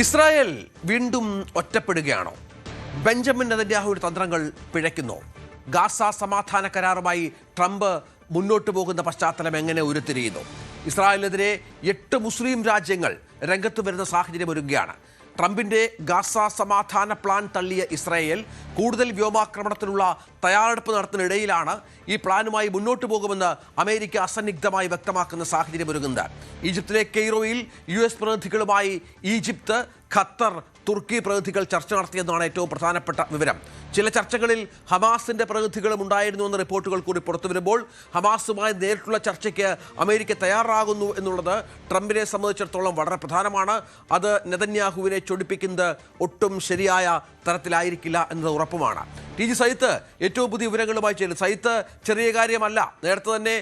Israel വീണ്ടും ഒറ്റപ്പെടുകയാണോ? Benjamin നെതന്യാഹുവിന്റെ തന്ത്രങ്ങൾ പിഴയ്ക്കുന്നോ? Gaza സമാധാന കരാറുമായി ട്രംപ് മുന്നോട്ട് പോകുന്ന പശ്ചാത്തലം എങ്ങനെ ഉരുത്തിരിയുന്നു? ഇസ്രായേലിനെതിരെ 8 മുസ്ലിം രാജ്യങ്ങൾ രംഗത്ത് വരുന്ന സാഹചര്യം ഒരുങ്ങുകയാണ്. ട്രംപിന്റെ ഗാസ സമാധാന പ്ലാൻ തള്ളിയ ഇസ്രായേൽ കൂടുതൽ വ്യോമാക്രമണത്തിനുള്ള തയ്യാറെടുപ്പ് നടത്തുന്നതിനിടയിലാണ് ഈ പ്ലാനുമായി മുന്നോട്ട് പോകുമെന്ന് അമേരിക്ക അസന്നിഗ്ധമായി വ്യക്തമാക്കുന്ന സാഹചര്യം ഒരുങ്ങുന്നത്. ഈജിപ്തിലെ കെയ്റോയിൽ US പ്രതിനിധികളുമായി ഈജിപ്ത്, ഖത്തർ, തുർക്കി പ്രതിനിധികൾ ചർച്ച നടത്തിയെന്നാണ് ഏറ്റവും പ്രധാനപ്പെട്ട വിവരം. ചില ചർച്ചകളിൽ ഹമാസിന്റെ പ്രതിനിധികളും ഉണ്ടായിരുന്നുവെന്ന റിപ്പോർട്ടുകൾ കൂടി പുറത്തു വരുമ്പോൾ ഹമാസുമായി നേരിട്ടുള്ള ചർച്ചയ്ക്ക് അമേരിക്ക തയ്യാറാകുന്നു എന്നുള്ളത് ട്രംപിനെ സംബന്ധിച്ചിടത്തോളം വളരെ പ്രധാനമാണ്. അത് നെതന്യാഹുവിനെ ചൊടിപ്പിക്കുന്നത് ഒട്ടും ശരിയായ തരത്തിലായിരിക്കില്ല എന്നത് ഉറപ്പുമാണ്. TG സയ്യിദ് ഏറ്റവും പുതിയ വിവരങ്ങളുമായി ചേരുന്നു. സയ്യിദ്, ചെറിയ കാര്യമല്ല. നേരത്തെ തന്നെ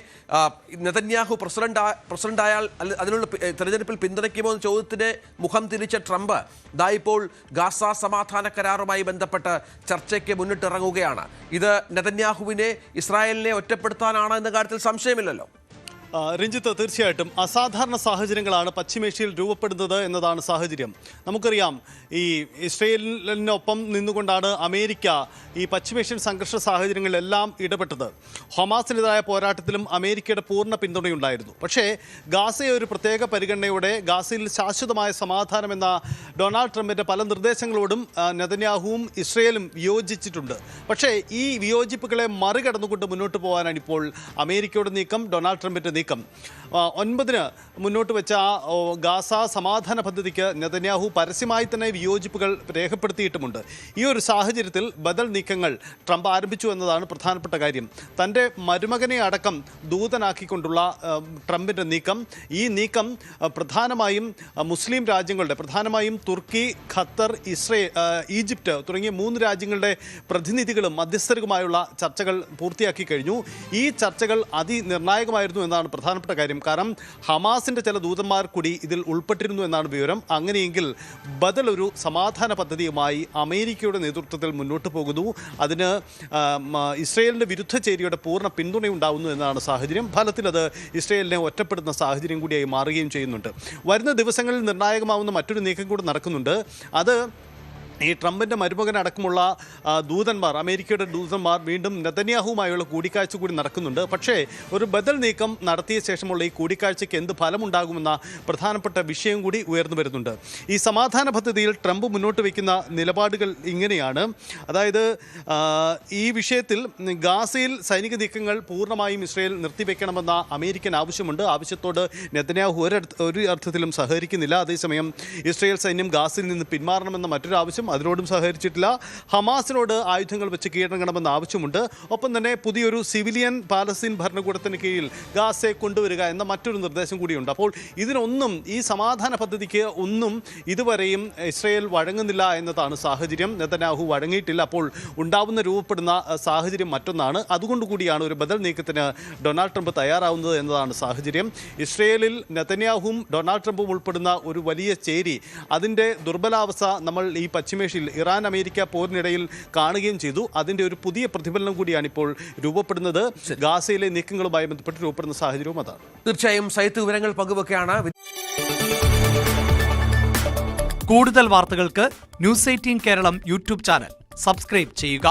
നെതന്യാഹു പ്രസിഡന്റായാൽ അതിനുള്ള തെരഞ്ഞെടുപ്പിൽ പിന്തുണയ്ക്കുമോ എന്ന ചോദ്യത്തിന് മുഖം തിരിച്ച ട്രംപ് ഇപ്പോൾ ഗാസ സമാധാന കരാറുമായി ബന്ധപ്പെട്ട് ചർച്ചയ്ക്ക് മുന്നിട്ടിറങ്ങുകയാണ്. ഇത് നെതന്യാഹുവിനെ, ഇസ്രായേലിനെ ഒറ്റപ്പെടുത്താനാണ് എന്ന കാര്യത്തിൽ സംശയമില്ലല്ലോ. രഞ്ജിത്ത്, തീർച്ചയായിട്ടും അസാധാരണ സാഹചര്യങ്ങളാണ് പശ്ചിമേഷ്യയിൽ രൂപപ്പെടുന്നത് എന്നതാണ് സാഹചര്യം. നമുക്കറിയാം, ഈ ഇസ്രയേലിനൊപ്പം നിന്നുകൊണ്ടാണ് അമേരിക്ക ഈ പശ്ചിമേഷ്യൻ സംഘർഷ സാഹചര്യങ്ങളിലെല്ലാം ഇടപെട്ടത്. ഹമാസിനെതിരായ പോരാട്ടത്തിലും അമേരിക്കയുടെ പൂർണ്ണ പിന്തുണയുണ്ടായിരുന്നു. പക്ഷേ ഗാസയെ ഒരു പ്രത്യേക പരിഗണനയോടെ ഗാസയിൽ ശാശ്വതമായ സമാധാനം എന്ന ഡൊണാൾഡ് ട്രംപിൻ്റെ പല നിർദ്ദേശങ്ങളോടും നെതന്യാഹുവും ഇസ്രയേലും വിയോജിച്ചിട്ടുണ്ട്. പക്ഷേ ഈ വിയോജിപ്പുകളെ മറികടന്നുകൊണ്ട് മുന്നോട്ട് പോകാനാണ് ഇപ്പോൾ അമേരിക്കയുടെ നീക്കം, ഡൊണാൾഡ് ട്രംപിൻ്റെ നീക്കം. 9-ന് മുന്നോട്ട് വെച്ച ഗാസ സമാധാന പദ്ധതിക്ക് നെതന്യാഹു പരസ്യമായി തന്നെ വിയോജിപ്പുകൾ രേഖപ്പെടുത്തിയിട്ടുമുണ്ട്. ഈ ഒരു സാഹചര്യത്തിൽ ബദൽ നീക്കങ്ങൾ ട്രംപ് ആരംഭിച്ചു എന്നതാണ് പ്രധാനപ്പെട്ട കാര്യം. തൻ്റെ മരുമകനെ അടക്കം ദൂതനാക്കിക്കൊണ്ടുള്ള ട്രംപിൻ്റെ നീക്കം, ഈ നീക്കം പ്രധാനമായും മുസ്ലിം രാജ്യങ്ങളുടെ, പ്രധാനമായും തുർക്കി, ഖത്തർ, ഈജിപ്റ്റ് തുടങ്ങിയ 3 രാജ്യങ്ങളുടെ പ്രതിനിധികളും മധ്യസ്ഥരുമായുള്ള ചർച്ചകൾ പൂർത്തിയാക്കി കഴിഞ്ഞു. ഈ ചർച്ചകൾ അതിനിർണായകമായിരുന്നു എന്നാണ് പ്രധാനപ്പെട്ട കാര്യം. കാരണം ഹമാസിന്റെ ചില ദൂതന്മാർ കൂടി ഇതിൽ ഉൾപ്പെട്ടിരുന്നു എന്നാണ് വിവരം. അങ്ങനെയെങ്കിൽ ബദൽ ഒരു സമാധാന പദ്ധതിയുമായി അമേരിക്കയുടെ നേതൃത്വത്തിൽ മുന്നോട്ട് പോകുന്നു. അതിന് ഇസ്രയേലിന്റെ വിരുദ്ധ ചേരിയുടെ പൂർണ്ണ പിന്തുണയുണ്ടാവുന്നു എന്നാണ് സാഹചര്യം. ഫലത്തിൽ അത് ഇസ്രയേലിനെ ഒറ്റപ്പെടുന്ന സാഹചര്യം കൂടിയായി മാറുകയും ചെയ്യുന്നുണ്ട്. വരുന്ന ദിവസങ്ങളിൽ നിർണായകമാവുന്ന മറ്റൊരു നീക്കം കൂടി നടക്കുന്നുണ്ട്. അത് ഈ ട്രംപിൻ്റെ മരുമകനടക്കമുള്ള ദൂതന്മാർ, അമേരിക്കയുടെ ദൂതന്മാർ വീണ്ടും നെതന്യാഹുവുമായുള്ള കൂടിക്കാഴ്ച കൂടി നടക്കുന്നുണ്ട്. പക്ഷേ ഒരു ബദൽ നീക്കം നടത്തിയ ശേഷമുള്ള ഈ കൂടിക്കാഴ്ചയ്ക്ക് എന്ത് ഫലമുണ്ടാകുമെന്ന പ്രധാനപ്പെട്ട വിഷയം കൂടി ഉയർന്നു വരുന്നുണ്ട്. ഈ സമാധാന പദ്ധതിയിൽ ട്രംപ് മുന്നോട്ട് വയ്ക്കുന്ന നിലപാടുകൾ ഇങ്ങനെയാണ്. അതായത് ഈ വിഷയത്തിൽ ഗാസയിൽ സൈനിക നീക്കങ്ങൾ പൂർണ്ണമായും ഇസ്രയേൽ നിർത്തിവെക്കണമെന്ന അമേരിക്കൻ ആവശ്യമുണ്ട്. ആവശ്യത്തോട് നെതന്യാഹു ഒരു അർത്ഥത്തിലും സഹകരിക്കുന്നില്ല. അതേസമയം ഇസ്രയേൽ സൈന്യം ഗാസയിൽ നിന്ന് പിന്മാറണമെന്ന മറ്റൊരു ആവശ്യം, അതിനോടും സഹകരിച്ചിട്ടില്ല. ഹമാസിനോട് ആയുധങ്ങൾ വെച്ച് കീഴടങ്ങണമെന്ന ആവശ്യമുണ്ട്. ഒപ്പം തന്നെ പുതിയൊരു സിവിലിയൻ പാലസ്തീൻ ഭരണകൂടത്തിന് കീഴിൽ ഗാസയെ കൊണ്ടുവരിക എന്ന മറ്റൊരു നിർദ്ദേശം കൂടിയുണ്ട്. അപ്പോൾ ഇതിനൊന്നും, ഈ സമാധാന പദ്ധതിക്ക് ഒന്നും ഇതുവരെയും ഇസ്രയേൽ വഴങ്ങുന്നില്ല എന്നതാണ് സാഹചര്യം. നെതന്യാഹു വഴങ്ങിയിട്ടില്ല. അപ്പോൾ രൂപപ്പെടുന്ന സാഹചര്യം മറ്റൊന്നാണ്. അതുകൊണ്ടുകൂടിയാണ് ഒരു ബദൽ നീക്കത്തിന് ഡൊണാൾഡ് ട്രംപ് തയ്യാറാവുന്നത് എന്നതാണ് സാഹചര്യം. ഇസ്രയേലിൽ നെതന്യാഹുവും ഡൊണാൾഡ് ട്രംപും ഉൾപ്പെടുന്ന ഒരു വലിയ ചേരി, അതിൻ്റെ ദുർബലാവസ്ഥ നമ്മൾ ഈ പശ്ചിമേഷ്യയിൽ ഇറാൻ അമേരിക്ക പോരിനിടയിൽ കാണുകയും ചെയ്തു. അതിൻ്റെ ഒരു പുതിയ പ്രതിഫലനം കൂടിയാണ് ഇപ്പോൾ രൂപപ്പെടുന്നത്. ഗാസയിലെ നീക്കങ്ങളുമായി ബന്ധപ്പെട്ട് രൂപപ്പെടുന്ന സാഹചര്യവും അതാണ്. തീർച്ചയായും സയ്യിദ് വിവരങ്ങൾ പങ്കുവെക്കുകയാണ്. കൂടുതൽ വാർത്തകൾക്ക് News 18 Keralam YouTube channel subscribe ചെയ്യുക.